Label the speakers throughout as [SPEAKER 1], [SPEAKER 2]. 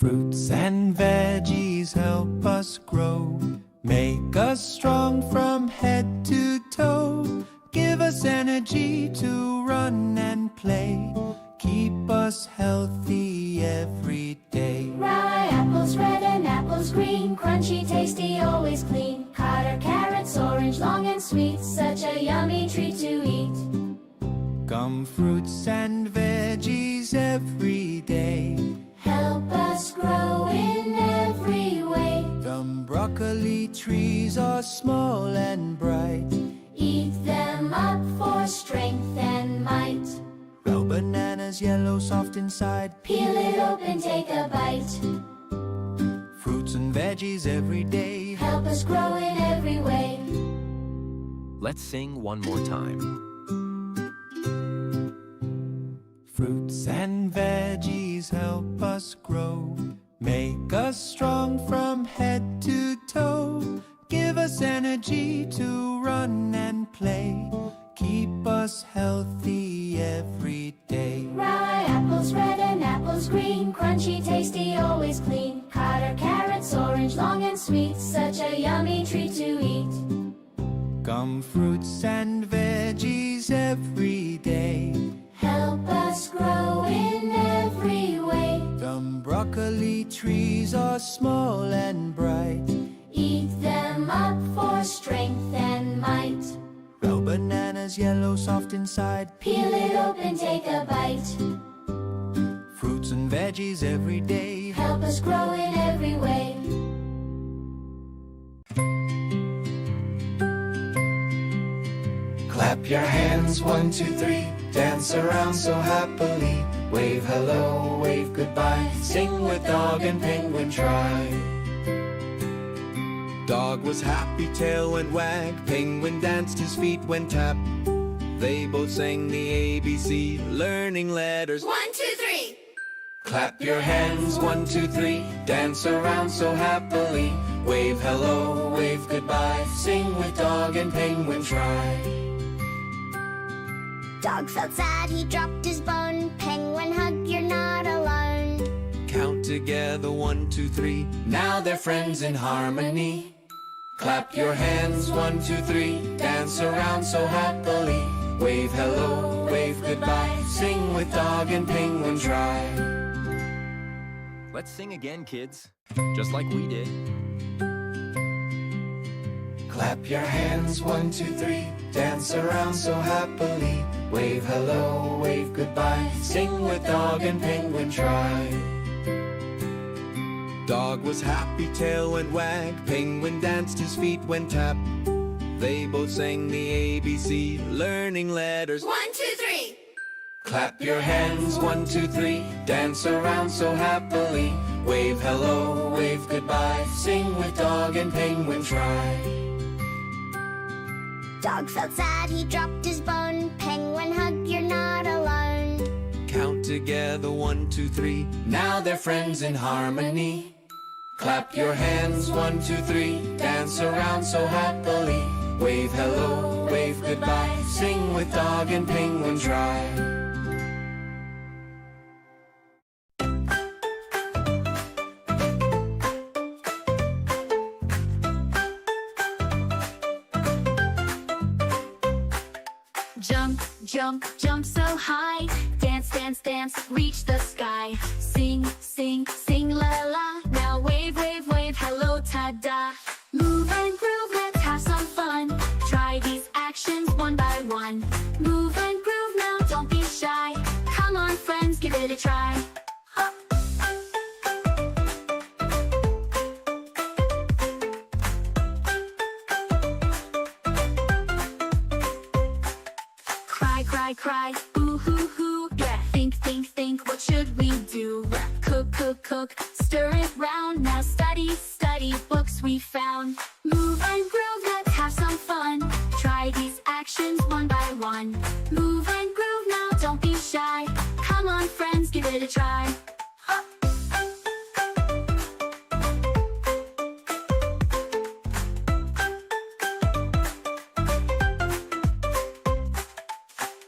[SPEAKER 1] Fruits and veggies help us grow, make us strong from head to toe, give us energy to run and play, keep us healthy every day.
[SPEAKER 2] Rye apples red and apples green, crunchy, tasty, always clean. Cotter, carrots, orange, long and sweet, such a yummy treat to eat.
[SPEAKER 1] Gum, fruits and veggies every day,
[SPEAKER 2] Help us grow in every way.
[SPEAKER 1] Gum, broccoli trees are small and bright,
[SPEAKER 2] Eat them up for strength and might.
[SPEAKER 1] Bell bananas yellow soft inside,
[SPEAKER 2] Peel it open, take a bite.
[SPEAKER 1] fruits and veggies every day.
[SPEAKER 2] Help us grow in every way.
[SPEAKER 3] Let's sing one more time.
[SPEAKER 1] Fruits and veggies help us grow, make us strong from head to toe, give us energy to run and play, keep us healthy every day.
[SPEAKER 2] Rye apples red and apples green, crunchy, tasty, always clean. Cotter, carrots, orange, long and sweet, such a yummy treat to eat.
[SPEAKER 1] Gum, fruits and veggies every day,
[SPEAKER 2] Help us grow in every way.
[SPEAKER 1] Gum, broccoli trees are small and bright,
[SPEAKER 2] Eat them up for strength and might.
[SPEAKER 1] Bell bananas yellow soft inside,
[SPEAKER 2] Peel it open, take a bite.
[SPEAKER 1] fruits and veggies every day.
[SPEAKER 2] Help us grow in every way.
[SPEAKER 1] Clap your hands, 1, 2, 3, dance around so happily. Wave hello, wave goodbye, sing with dog and penguin try. Dog was happy, tail went wag, penguin danced, his feet went tap. They both sang the ABC, learning letters.
[SPEAKER 2] 1, 2, 3.
[SPEAKER 1] Clap your hands, 1, 2, 3, dance around so happily. Wave hello, wave goodbye, sing with dog and penguin try.
[SPEAKER 4] Dog felt sad, he dropped his bone. Penguin hug, you're not alone.
[SPEAKER 1] Count together, 1, 2, 3, now they're friends in harmony. Clap your hands, 1, 2, 3, dance around so happily. Wave hello, wave goodbye, sing with dog and penguin try.
[SPEAKER 3] Let's sing again, kids, just like we did.
[SPEAKER 1] Clap your hands, 1, 2, 3, dance around so happily. Wave hello, wave goodbye, sing with dog and penguin try. Dog was happy, tail went wag, penguin danced, his feet went tap. They both sang the ABC, learning letters.
[SPEAKER 2] 1, 2, 3.
[SPEAKER 1] Clap your hands, 1, 2, 3, dance around so happily. Wave hello, wave goodbye, sing with dog and penguin try.
[SPEAKER 4] Dog felt sad, he dropped his bone. Penguin hug, you're not alone.
[SPEAKER 1] Count together, 1, 2, 3, now they're friends in harmony. Clap your hands, 1, 2, 3, dance around so happily. Wave hello, wave goodbye, sing with dog and penguin try.
[SPEAKER 2] Jump, jump, jump so high. Dance, dance, dance, reach the sky. Sing, sing, sing la la. Now wave, wave, wave, hello, ta-da. Move and groove, let's have some fun. Try these actions one by one. Move and groove now, don't be shy. Come on friends, give it a try. Hop. Cry, cry, cry, boo hoo hoo. Yeah. Think, think, think, what should we do? Cook, cook, cook, stir it round. Now study, study, books we found. Move and groove, let's have some fun. Try these actions one by one. Move and groove now, don't be shy. Come on friends, give it a try. Hop.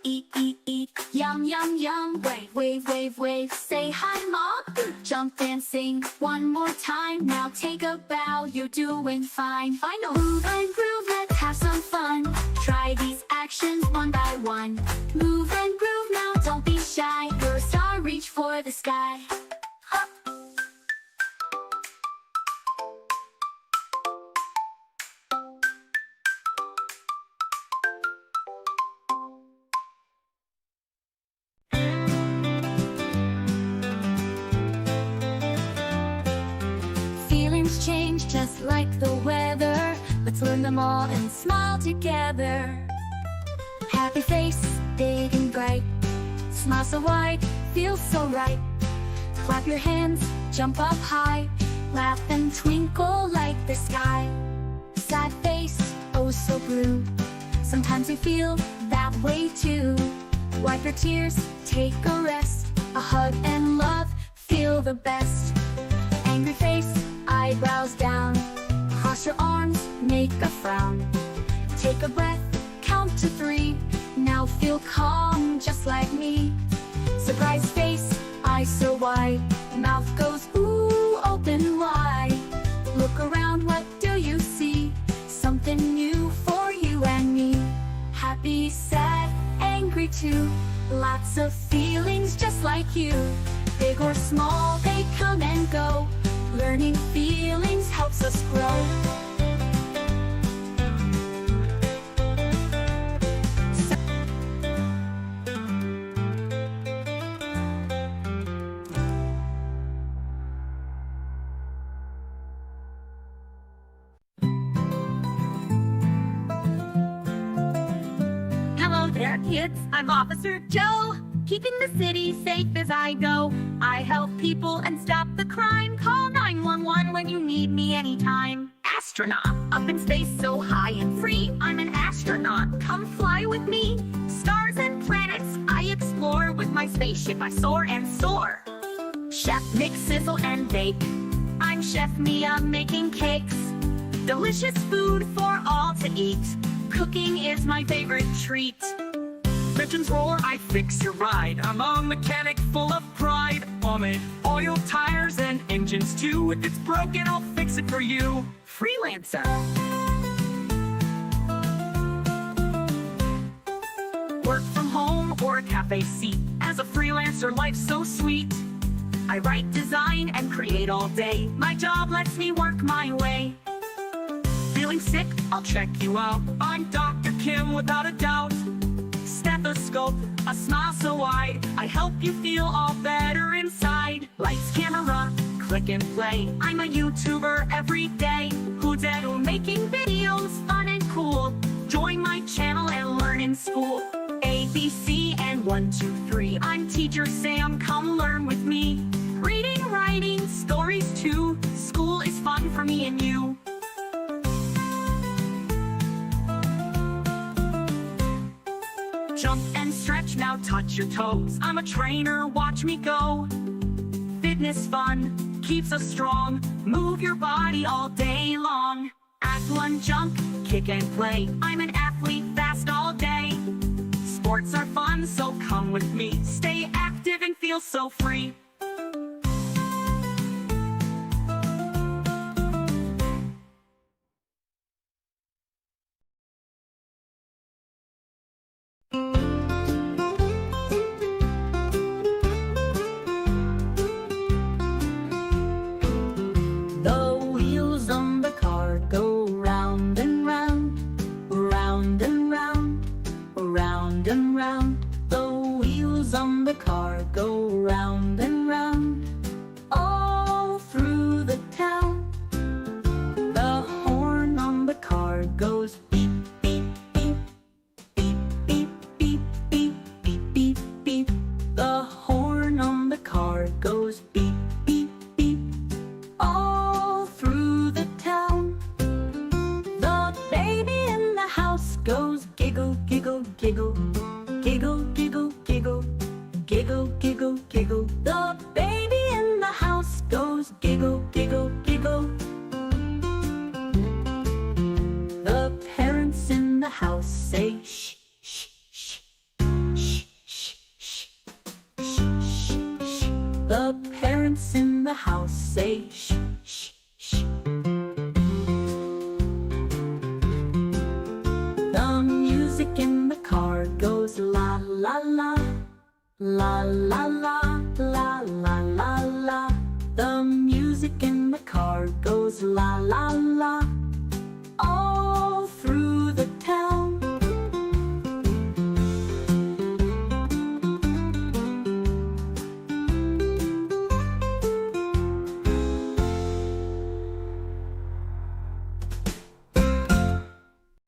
[SPEAKER 2] Eat, eat, eat, yum, yum, yum. Mom, wave, wave, wave, wave. Say hi, Mom. Jump and sing one more time. Now take a bow, you're doing fine. Final move and groove, let's have some fun. Try these actions one by one. Move and groove now, don't be shy. You're a star, reach for the sky. Up. Feelings change just like the weather. Let's learn them all and smile together. Happy face, big and bright. Smile so wide, feels so right. Clap your hands, jump up high. Laugh and twinkle like the sky. Sad face, oh so blue. Sometimes we feel that way too. Wipe your tears, take a rest. A hug and love, feel the best. Angry face, eyebrows down. Cross your arms, make a frown. Take a breath, count to 3. Now feel calm, just like me. Surprise face, eyes so wide. Mouth goes ooh, open wide. Look around, what do you see? Something new for you and me. Happy, sad, angry too. Lots of feelings just like you. Big or small, they come and go. Learning feelings helps us grow.
[SPEAKER 5] Hello there, kids. I'm Officer Joe, keeping the city safe as I go. I help people and stop the crime. Call 911 when you need me anytime. Astronaut, up in space so high and free. I'm an astronaut, come fly with me. Stars and planets I explore. With my spaceship I soar and soar. Chef, mix, sizzle, and bake. I'm Chef Mia, making cakes. Delicious food for all to eat. Cooking is my favorite treat.
[SPEAKER 6] Engines roar, I fix your ride. I'm a mechanic full of pride. I'm in oil, tires, and engines too. If it's broken, I'll fix it for you.
[SPEAKER 5] Freelancer. Work from home or a cafe seat. As a freelancer, life's so sweet. I write, design, and create all day. My job lets me work my way. Feeling sick?
[SPEAKER 6] I'll check you out. I'm Dr. Kim without a doubt. Stethoscope, a smile so wide. I help you feel all better inside.
[SPEAKER 5] Lights, camera,
[SPEAKER 6] Click and play.
[SPEAKER 5] I'm a YouTuber every day. Who's making videos fun and cool. Join my channel and learn in school. A, B, C, and 1, 2, 3. I'm Teacher Sam, come learn with me. Reading, writing, stories too. School is fun for me and you. Jump and stretch, now touch your toes. I'm a trainer, watch me go. Fitness fun, keeps us strong. Move your body all day long. Act one, jump, kick and play. I'm an athlete, fast all day. Sports are fun, so come with me. Stay active and feel so free.
[SPEAKER 6] The parents in the house say shh, shh, shh. The music in the car goes la la la, la la la, la la la la. The music in the car goes la la la, all through the town.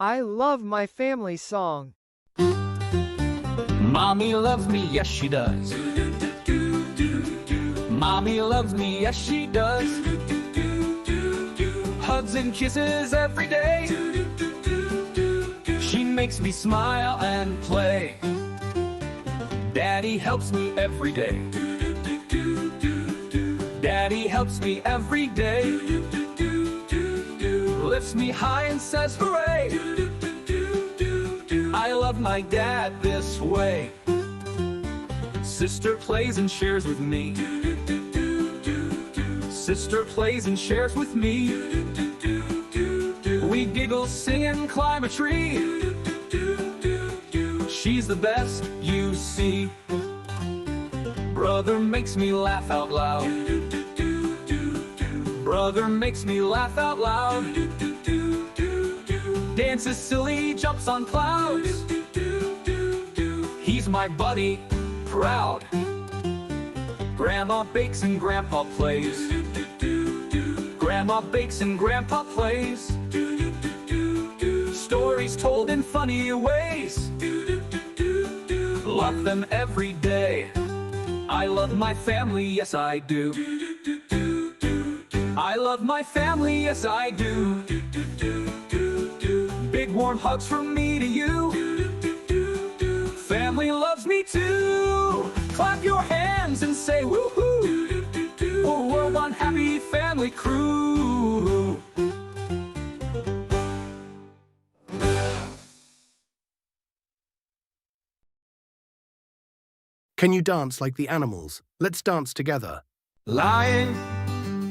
[SPEAKER 7] I love my family song.
[SPEAKER 6] Mommy loves me, yes she does. Mommy loves me, yes she does. Hugs and kisses every day. She makes me smile and play. Daddy helps me every day. Daddy helps me every day. Lifts me high and says hooray. I love my dad this way. Sister plays and shares with me. Sister plays and shares with me. We giggle, sing, and climb a tree. She's the best, you see. Brother makes me laugh out loud. Brother makes me laugh out loud. Dances silly, jumps on clouds. He's my buddy, proud. Grandma bakes and Grandpa plays. Grandma bakes and Grandpa plays. Stories told in funny ways. Love them every day. I love my family, yes I do. I love my family, yes I do. Big warm hugs from me to you. Family loves me too. Clap your hands and say woohoo. Oh, we're one happy family crew.
[SPEAKER 8] Can you dance like the animals? Let's dance together.
[SPEAKER 1] Lion,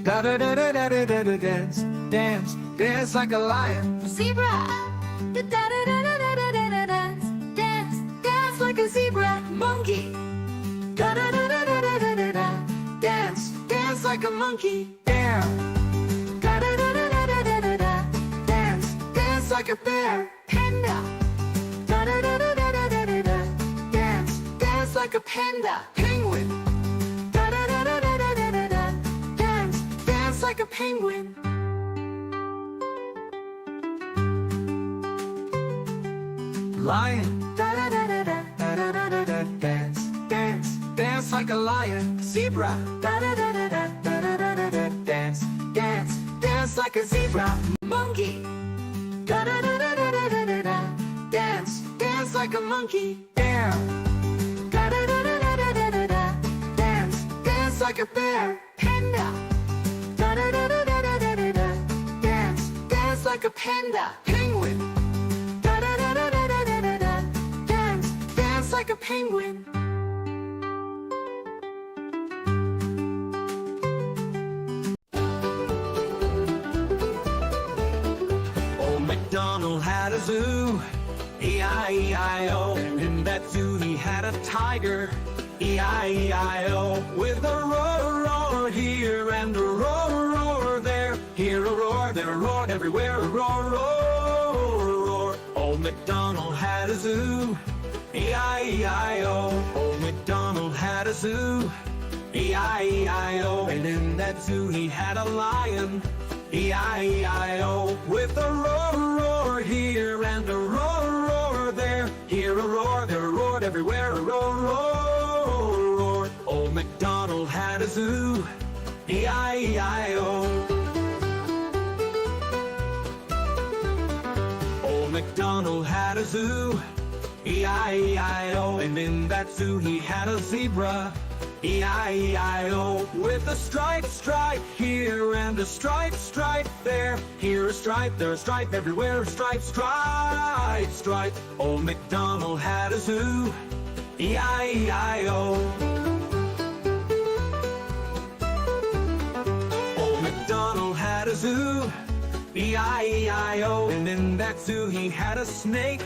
[SPEAKER 1] da da da da da da da da, dance, dance, dance like a lion.
[SPEAKER 2] Zebra, da da da da da da da da, dance, dance, dance like a zebra.
[SPEAKER 1] Monkey, da da da da da da da da da, dance, dance like a monkey. Bear, da da da da da da da da da, dance, dance like a bear.
[SPEAKER 2] Panda,
[SPEAKER 1] Da da da da da da da da da, dance, dance like a panda. Penguin, da da da da da da da da da, dance, dance like a penguin. Lion, da da da da da da da da da, dance, dance, dance like a lion. Zebra, da da da da da da da da da da, dance, dance, dance like a zebra. Monkey, da da da da da da da da da, dance, dance like a monkey. Bear, da da da da da da da da da, dance, dance like a bear. Panda, da da da da da da da da da, dance, dance like a panda. Penguin, da da da da da da da da da, dance, dance like a penguin. Old MacDonald had a zoo, E-I-E-I-O. And in that zoo he had a tiger, E-I-E-I-O. With a roar, roar here and a roar, roar there. Here a roar, there a roar, everywhere a roar, roar, roar. Old MacDonald had a zoo, E-I-E-I-O. Old MacDonald had a zoo, E-I-E-I-O. And in that zoo he had a lion, E-I-E-I-O. With a roar, roar here and a roar, roar there. Here a roar, there a roar, everywhere a roar, roar, roar. Old MacDonald had a zoo, E-I-E-I-O. Old MacDonald had a zoo, E-I-E-I-O. And in that zoo he had a zebra, E-I-E-I-O. With a stripe, stripe here and a stripe, stripe there. Here a stripe, there a stripe, everywhere a stripe, stripe, stripe. Old MacDonald had a zoo, E-I-E-I-O. zoo, E-I-E-I-O. And in that zoo he had a snake,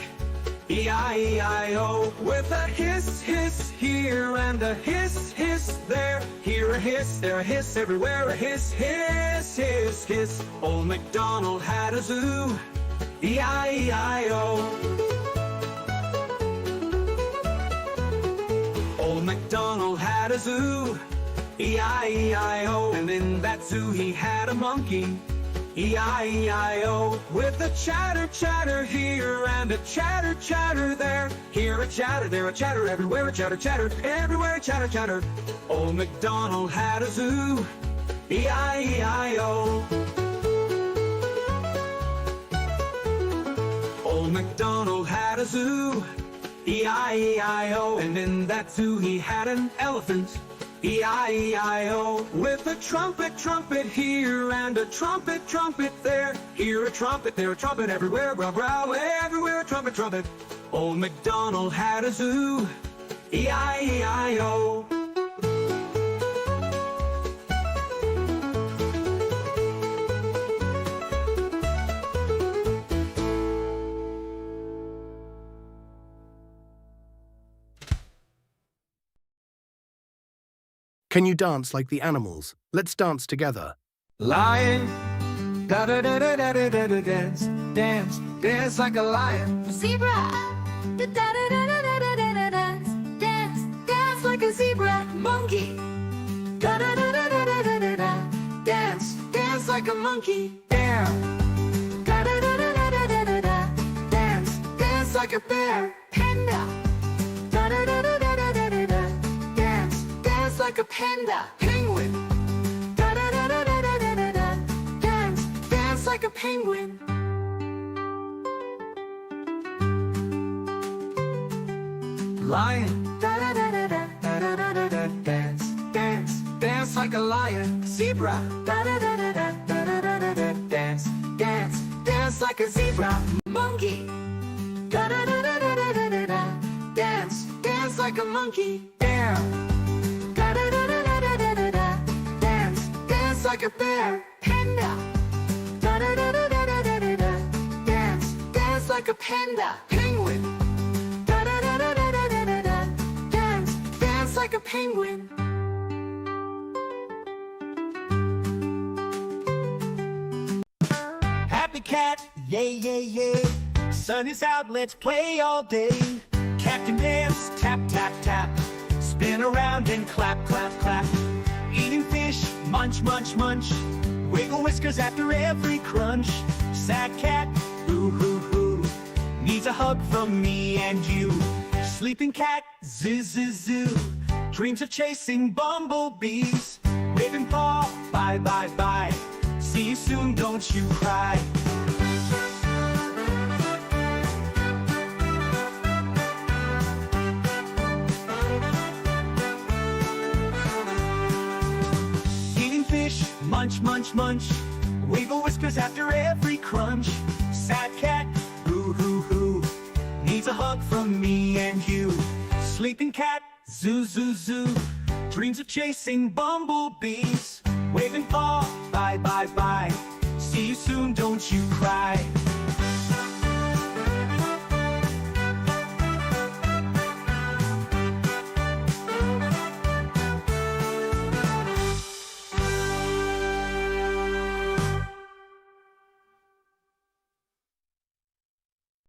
[SPEAKER 1] E-I-E-I-O. With a hiss, hiss here and a hiss, hiss there. Here a hiss, there a hiss, everywhere a hiss, hiss, hiss, hiss. Old MacDonald had a zoo, E-I-E-I-O. Old MacDonald had a zoo, E-I-E-I-O. And in that zoo he had a monkey, E-I-E-I-O. With a chatter, chatter here and a chatter, chatter there. Here a chatter, there a chatter, everywhere a chatter, chatter, everywhere a chatter, chatter. Old MacDonald had a zoo, E-I-E-I-O. Old MacDonald had a zoo, E-I-E-I-O. And in that zoo he had an elephant, E-I-E-I-O. With a trumpet, trumpet here and a trumpet, trumpet there. Here a trumpet, there a trumpet, everywhere, growl, growl, everywhere a trumpet, trumpet. Old MacDonald had a zoo, E-I-E-I-O.
[SPEAKER 8] Can you dance like the animals? Let's dance together.
[SPEAKER 1] Lion, da-da-da-da-da-da-da, dance, dance, dance like a lion.
[SPEAKER 2] Zebra, da-da-da-da-da-da-da, dance, dance, dance like a zebra.
[SPEAKER 1] Monkey, da-da-da-da-da-da-da, dance, dance like a monkey. Bear, da-da-da-da-da-da-da, dance, dance like a bear.
[SPEAKER 2] Panda,
[SPEAKER 1] Da-da-da-da-da-da-da, dance, dance like a panda. Penguin, da-da-da-da-da-da-da, dance, dance like a penguin. Lion, da-da-da-da-da-da-da-da, dance, dance, dance like a lion. Zebra, da-da-da-da-da-da-da-da, dance, dance, dance like a zebra. Monkey, da-da-da-da-da-da-da, dance, dance like a monkey. Bear, da-da-da-da-da-da-da, dance, dance like a bear.
[SPEAKER 2] panda,
[SPEAKER 1] Da-da-da-da-da-da-da, dance, dance like a panda. Penguin, da-da-da-da-da-da-da, dance, dance like a penguin. Happy cat, yay, yay, yay. Sun is out, let's play all day. Cat can dance, tap, tap, tap. Spin around and clap, clap, clap. Eating fish, munch, munch, munch. Wiggle whiskers after every crunch. Sad cat, hoo, hoo, hoo. Needs a hug from me and you. Sleeping cat, zoo, zoo, zoo. Dreams of chasing bumblebees. Waving paw, bye, bye, bye. See you soon, don't you cry. Eating fish, munch, munch, munch. Wiggle whiskers after every crunch. Sad cat, hoo, hoo, hoo. Needs a hug from me and you. Sleeping cat, zoo, zoo, zoo. Dreams of chasing bumblebees. Waving paw, bye, bye, bye. See you soon, don't you cry.